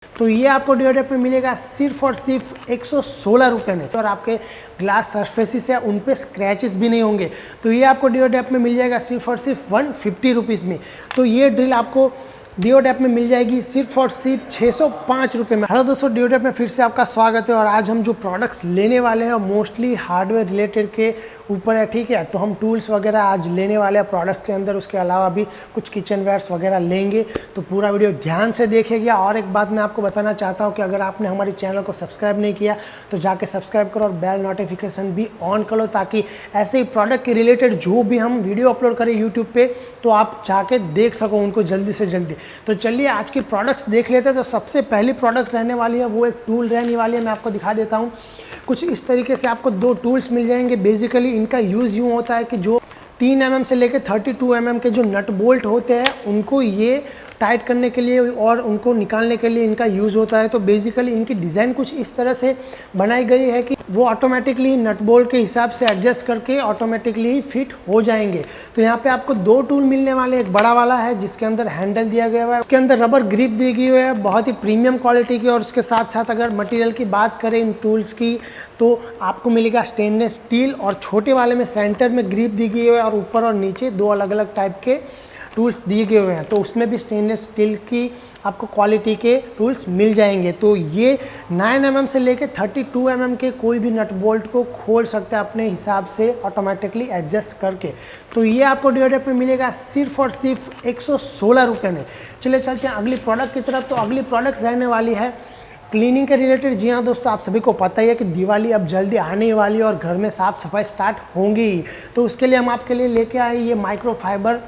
तो ये आपको DeoDap में मिलेगा सिर्फ और सिर्फ 116 रुपये में, और आपके ग्लास सरफेसिस है उन पे स्क्रैचेस भी नहीं होंगे। तो ये आपको DeoDap में मिल जाएगा सिर्फ और सिर्फ 150 रुपीज़ में। तो ये ड्रिल आपको DeoDap में मिल जाएगी सिर्फ और सिर्फ 605 रुपये में। हेलो दोस्तों, DeoDap में फिर से आपका स्वागत है। और आज हम जो प्रोडक्ट्स लेने वाले हैं मोस्टली हार्डवेयर रिलेटेड के ऊपर है, ठीक है। तो हम टूल्स वगैरह आज लेने वाले हैं प्रोडक्ट के अंदर, उसके अलावा भी कुछ किचन वेयर्स वगैरह लेंगे। तो पूरा वीडियो ध्यान से देखिएगा। और एक बात मैं आपको बताना चाहता हूँ कि अगर आपने हमारे चैनल को सब्सक्राइब नहीं किया तो जाके सब्सक्राइब करो और बेल नोटिफिकेशन भी ऑन करो, ताकि ऐसे ही प्रोडक्ट के रिलेटेड जो भी हम वीडियो अपलोड करें यूट्यूब पे तो आप जाके देख सको उनको जल्दी से जल्दी। तो चलिए आज की प्रोडक्ट्स देख लेते हैं। तो सबसे पहली प्रोडक्ट रहने वाली है वो एक टूल रहने वाली है, मैं आपको दिखा देता हूँ। कुछ इस तरीके से आपको दो टूल्स मिल जाएंगे। बेसिकली इनका यूज़ यूँ होता है कि जो 3 mm से लेकर 32 mm के जो नट बोल्ट होते हैं उनको ये टाइट करने के लिए और उनको निकालने के लिए इनका यूज़ होता है। तो बेसिकली इनकी डिज़ाइन कुछ इस तरह से बनाई गई है कि वो ऑटोमेटिकली नट बोल्ट के हिसाब से एडजस्ट करके ऑटोमेटिकली फिट हो जाएंगे। तो यहाँ पे आपको दो टूल मिलने वाले, एक बड़ा वाला है जिसके अंदर हैंडल दिया गया है, उसके अंदर रबर ग्रिप दी गई है बहुत ही प्रीमियम क्वालिटी की। और उसके साथ साथ अगर मटेरियल की बात करें इन टूल्स की तो आपको मिलेगा स्टेनलेस स्टील, और छोटे वाले में सेंटर में ग्रिप दी गई है और ऊपर और नीचे दो अलग अलग टाइप के टूल्स दिए गए हुए हैं। तो उसमें भी स्टेनलेस स्टील की आपको क्वालिटी के टूल्स मिल जाएंगे। तो ये 9 mm से लेके 32 mm के कोई भी नट बोल्ट को खोल सकते हैं अपने हिसाब से ऑटोमेटिकली एडजस्ट करके। तो ये आपको DeoDap में मिलेगा सिर्फ और सिर्फ 116 रुपये में। चलिए चलते हैं अगली प्रोडक्ट की तरफ। तो अगली प्रोडक्ट रहने वाली है क्लीनिंग के रिलेटेड। जी हाँ दोस्तों, आप सभी को पता ही है कि दिवाली अब जल्दी आने वाली है और घर में साफ़ सफाई स्टार्ट होंगी। तो उसके लिए हम आपके लिए लेके आए ये माइक्रोफाइबर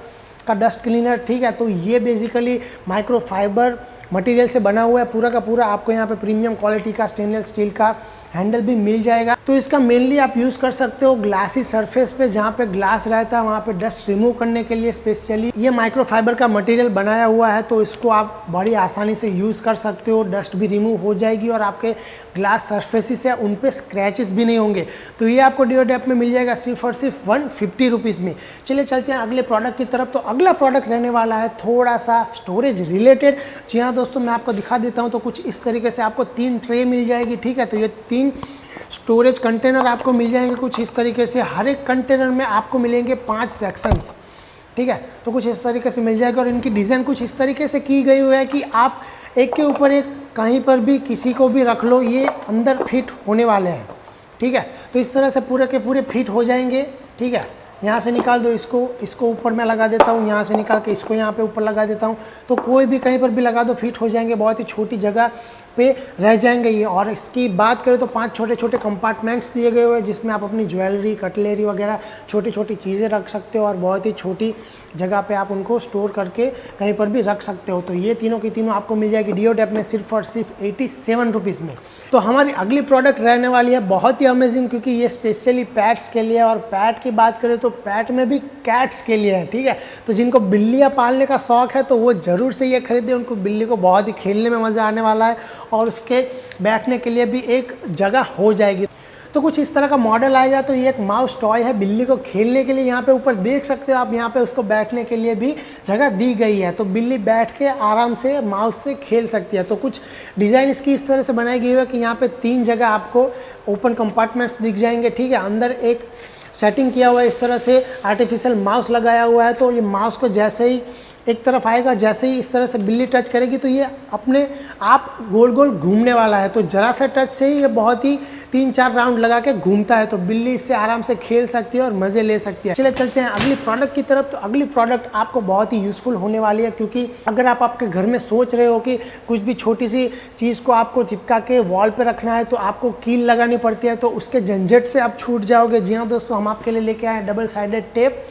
का डस्ट क्लीनर, ठीक है। तो ये बेसिकली माइक्रोफाइबर मटेरियल से बना हुआ है पूरा का पूरा। आपको यहाँ पे प्रीमियम क्वालिटी का स्टेनलेस स्टील का हैंडल भी मिल जाएगा। तो इसका मेनली आप यूज़ कर सकते हो ग्लासी सरफेस पे, जहाँ पे ग्लास रहता है वहाँ पे डस्ट रिमूव करने के लिए स्पेशली ये माइक्रोफाइबर का मटेरियल बनाया हुआ है। तो इसको आप बड़ी आसानी से यूज़ कर सकते हो, डस्ट भी रिमूव हो जाएगी और आपके ग्लास सरफेसिस है उन पे स्क्रैचेस भी नहीं होंगे। तो ये आपको DeoDap में मिल जाएगा सिर्फ और सिर्फ 150 रुपीज़ में। चलिए चलते हैं अगले प्रोडक्ट की तरफ। तो अगला प्रोडक्ट रहने वाला है थोड़ा सा स्टोरेज रिलेटेड। जी हाँ दोस्तों, मैं आपको दिखा देता हूँ। तो कुछ इस तरीके से आपको 3 ट्रे मिल जाएगी, ठीक है। तो ये 3 स्टोरेज कंटेनर आपको मिल जाएंगे कुछ इस तरीके से। हर एक कंटेनर में आपको मिलेंगे 5 सेक्शंस, ठीक है। तो कुछ इस तरीके से मिल जाएगा और इनकी डिज़ाइन कुछ इस तरीके से की गई हुई है कि आप एक के ऊपर एक कहीं पर भी किसी को भी रख लो, ये अंदर फिट होने वाले हैं, ठीक है। तो इस तरह से पूरे के पूरे फिट हो जाएंगे, ठीक है। यहाँ से निकाल दो इसको ऊपर मैं लगा देता हूँ, यहाँ से निकाल के इसको यहाँ पे ऊपर लगा देता हूँ। तो कोई भी कहीं पर भी लगा दो फिट हो जाएंगे, बहुत ही छोटी जगह पे रह जाएंगे ये। और इसकी बात करें तो 5 छोटे छोटे कंपार्टमेंट्स दिए गए हुए हैं जिसमें आप अपनी ज्वेलरी, कटलरी वगैरह छोटी छोटी चीज़ें रख सकते हो और बहुत ही छोटी जगह पे आप उनको स्टोर करके कहीं पर भी रख सकते हो। तो ये तीनों की तीनों आपको मिल जाएगी DeoDap में सिर्फ और सिर्फ 87 रुपीज़ में। तो हमारी अगली प्रोडक्ट रहने वाली है बहुत ही अमेजिंग, क्योंकि ये स्पेशली पैट्स के लिए। और पैट की बात करें तो पैट में भी कैट्स के लिए है, ठीक है। तो जिनको बिल्लियाँ पालने का शौक़ है तो वो ज़रूर से ये खरीदें, उनको बिल्ली को बहुत ही खेलने में मज़ा आने वाला है और उसके बैठने के लिए भी एक जगह हो जाएगी। तो कुछ इस तरह का मॉडल आएगा। तो ये एक माउस टॉय है बिल्ली को खेलने के लिए। यहाँ पे ऊपर देख सकते हो आप, यहाँ पे उसको बैठने के लिए भी जगह दी गई है। तो बिल्ली बैठ के आराम से माउस से खेल सकती है। तो कुछ डिज़ाइन इसकी इस तरह से बनाई गई है कि यहाँ पे 3 जगह आपको ओपन कंपार्टमेंट्स दिख जाएंगे, ठीक है। अंदर एक सेटिंग किया हुआ है इस तरह से, आर्टिफिशियल माउस लगाया हुआ है। तो ये माउस को जैसे ही एक तरफ आएगा, जैसे ही इस तरह से बिल्ली टच करेगी तो ये अपने आप गोल गोल घूमने वाला है। तो ज़रा सा टच से ही ये बहुत ही 3-4 राउंड लगा के घूमता है। तो बिल्ली इससे आराम से खेल सकती है और मज़े ले सकती है। चलिए चलते हैं अगली प्रोडक्ट की तरफ। तो अगली प्रोडक्ट आपको बहुत ही यूज़फुल होने वाली है, क्योंकि अगर आप आपके घर में सोच रहे हो कि कुछ भी छोटी सी चीज़ को आपको चिपका के वॉल पर रखना है तो आपको कील लगानी पड़ती है, तो उसके झंझट से आप छूट जाओगे। जी हाँ दोस्तों, हम आपके लिए लेके आए हैं डबल साइडेड टेप।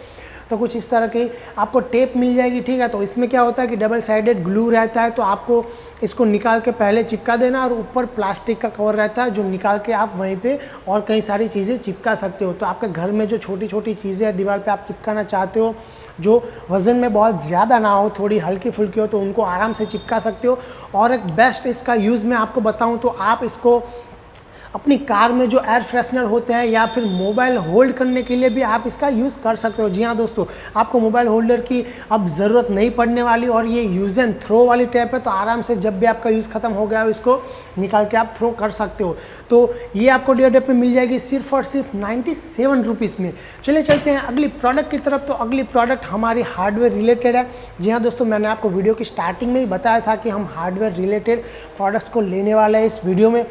तो कुछ इस तरह की आपको टेप मिल जाएगी, ठीक है। तो इसमें क्या होता है कि डबल साइडेड ग्लू रहता है। तो आपको इसको निकाल के पहले चिपका देना और ऊपर प्लास्टिक का कवर रहता है जो निकाल के आप वहीं पे और कई सारी चीज़ें चिपका सकते हो। तो आपके घर में जो छोटी छोटी चीज़ें हैं दीवार पे आप चिपकाना चाहते हो, जो वज़न में बहुत ज़्यादा ना हो, थोड़ी हल्की फुल्की हो, तो उनको आराम से चिपका सकते हो। और एक बेस्ट इसका यूज़ मैं आपको बताऊँ तो आप इसको अपनी कार में जो एयर फ्रेशनर होते हैं या फिर मोबाइल होल्ड करने के लिए भी आप इसका यूज़ कर सकते हो। जी हाँ दोस्तों, आपको मोबाइल होल्डर की अब ज़रूरत नहीं पड़ने वाली और ये यूज़ एंड थ्रो वाली टैप है, तो आराम से जब भी आपका यूज़ खत्म हो गया हो इसको निकाल के आप थ्रो कर सकते हो। तो ये आपको DeoDap में मिल जाएगी सिर्फ और सिर्फ 97 रुपीज़ में। चलिए चलते हैं अगली प्रोडक्ट की तरफ। तो अगली प्रोडक्ट हमारी हार्डवेयर रिलेटेड है। जी हाँ दोस्तों, मैंने आपको वीडियो की स्टार्टिंग में ही बताया था कि हम हार्डवेयर रिलेटेड प्रोडक्ट्स को लेने वाले हैं इस वीडियो में।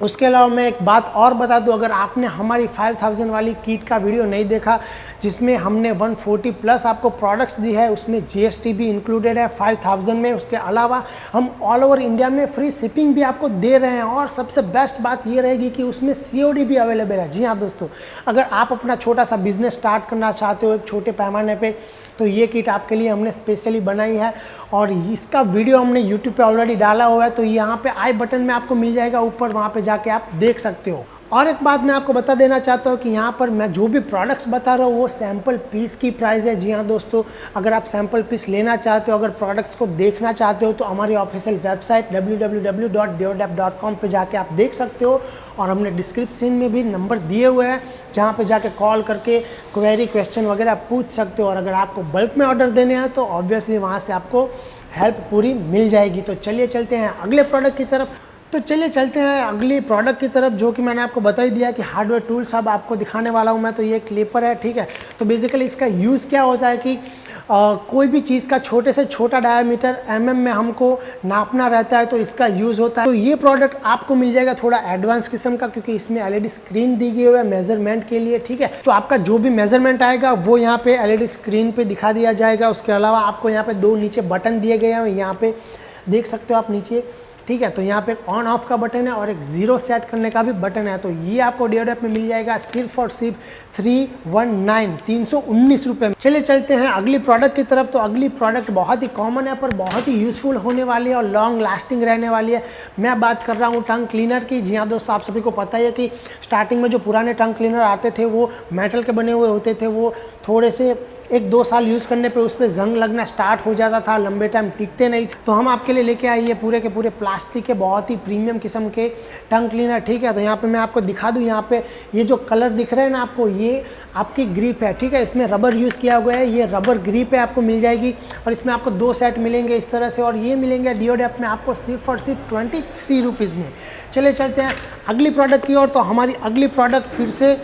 उसके अलावा मैं एक बात और बता दूं, अगर आपने हमारी 5000 वाली किट का वीडियो नहीं देखा जिसमें हमने 140 प्लस आपको प्रोडक्ट्स दी है, उसमें GST भी इंक्लूडेड है 5000 में। उसके अलावा हम ऑल ओवर इंडिया में फ्री शिपिंग भी आपको दे रहे हैं और सबसे बेस्ट बात ये रहेगी कि उसमें COD भी अवेलेबल है। जी हाँ दोस्तों, अगर आप अपना छोटा सा बिजनेस स्टार्ट करना चाहते हो एक छोटे पैमाने पे, तो ये किट आपके लिए हमने स्पेशली बनाई है और इसका वीडियो हमने यूट्यूब पे ऑलरेडी डाला हुआ है। तो यहाँ पे आई बटन में आपको मिल जाएगा ऊपर, वहाँ पे जाके आप देख सकते हो। और एक बात मैं आपको बता देना चाहता हूँ कि यहाँ पर मैं जो भी प्रोडक्ट्स बता रहा हूँ वो सैम्पल पीस की प्राइस है। जी हाँ दोस्तों, अगर आप सैम्पल पीस लेना चाहते हो, अगर प्रोडक्ट्स को देखना चाहते हो, तो हमारी ऑफिशियल वेबसाइट www.deodap.com पे जाके आप देख सकते हो। और हमने डिस्क्रिप्शन में भी नंबर दिए हुए हैं जहाँ पे जाके कॉल करके क्वेरी क्वेश्चन वगैरह पूछ सकते हो। और अगर आपको बल्क में ऑर्डर देने हैं तो ऑब्वियसली वहाँ से आपको हेल्प पूरी मिल जाएगी। तो चलिए चलते हैं अगले प्रोडक्ट की तरफ। अगली प्रोडक्ट की तरफ, जो कि मैंने आपको बता ही दिया कि हार्डवेयर टूल्स अब आपको दिखाने वाला हूँ मैं। तो ये क्लिपर है, ठीक है। तो बेसिकली इसका यूज़ क्या होता है कि कोई भी चीज़ का छोटे से छोटा डायमीटर में हमको नापना रहता है, तो इसका यूज़ होता है। तो ये प्रोडक्ट आपको मिल जाएगा थोड़ा एडवांस किस्म का, क्योंकि इसमें LED स्क्रीन दी गई हुई है मेजरमेंट के लिए, ठीक है। तो आपका जो भी मेजरमेंट आएगा वो यहाँ पे LED स्क्रीन पे दिखा दिया जाएगा। उसके अलावा आपको यहाँ पे 2 नीचे बटन दिए गए हैं, यहाँ पे देख सकते हो आप नीचे, ठीक है। तो यहाँ पे एक ऑन ऑफ का बटन है और एक 0 सेट करने का भी बटन है। तो ये आपको DeoDap में मिल जाएगा सिर्फ और सिर्फ 319 रुपये में। चलिए चलते हैं अगली प्रोडक्ट की तरफ। तो अगली प्रोडक्ट बहुत ही कॉमन है पर बहुत ही यूज़फुल होने वाली है और लॉन्ग लास्टिंग रहने वाली है। मैं बात कर रहा हूँ टंग क्लीनर की। जी हाँ दोस्तों, आप सभी को पता ही है कि स्टार्टिंग में जो पुराने टंग क्लीनर आते थे वो मेटल के बने हुए होते थे। वो थोड़े से 1-2 साल यूज़ करने पे उस पर जंग लगना स्टार्ट हो जाता था, लंबे टाइम टिकते नहीं थे। तो हम आपके लिए लेके आए ये पूरे के पूरे प्लास्टिक के बहुत ही प्रीमियम किस्म के टंग क्लीनर, ठीक है। तो यहाँ पे मैं आपको दिखा दूँ, यहाँ पे ये जो कलर दिख रहे हैं ना आपको, ये आपकी ग्रिप है, ठीक है। इसमें रबर यूज़ किया हुआ है, ये रबर ग्रिप है, आपको मिल जाएगी। और इसमें आपको 2 सेट मिलेंगे इस तरह से, और ये मिलेंगे DeoDap में आपको सिर्फ और सिर्फ 23 रुपीज़ में। चले चलते हैं अगली प्रोडक्ट की ओर। तो हमारी अगली प्रोडक्ट फिर से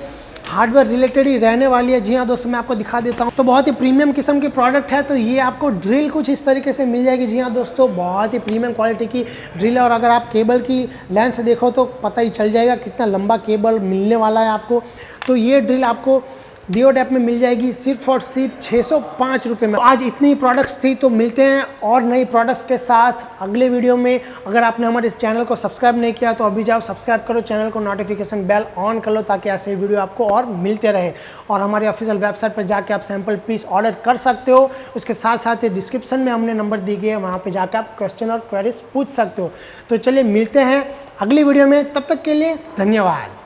हार्डवेयर रिलेटेड ही रहने वाली है। जी हाँ दोस्तों, मैं आपको दिखा देता हूँ। तो बहुत ही प्रीमियम किस्म की प्रोडक्ट है। तो ये आपको ड्रिल कुछ इस तरीके से मिल जाएगी। जी हाँ दोस्तों, बहुत ही प्रीमियम क्वालिटी की ड्रिल है। और अगर आप केबल की लेंथ देखो तो पता ही चल जाएगा कितना लंबा केबल मिलने वाला है आपको। तो ये ड्रिल आपको DeoDap में मिल जाएगी सिर्फ और सिर्फ 605 रुपये में। आज इतनी प्रोडक्ट्स थी, तो मिलते हैं और नई प्रोडक्ट्स के साथ अगले वीडियो में। अगर आपने हमारे इस चैनल को सब्सक्राइब नहीं किया तो अभी जाओ सब्सक्राइब करो चैनल को, नोटिफिकेशन बेल ऑन कर लो ताकि ऐसे वीडियो आपको और मिलते रहे। और हमारी ऑफिशियल वेबसाइट पर जाके आप सैम्पल पीस ऑर्डर कर सकते हो। उसके साथ साथ डिस्क्रिप्शन में हमने नंबर दी गई है, वहाँ पर जाकर आप क्वेश्चन और क्वेरीज पूछ सकते हो। तो चलिए मिलते हैं अगली वीडियो में, तब तक के लिए धन्यवाद।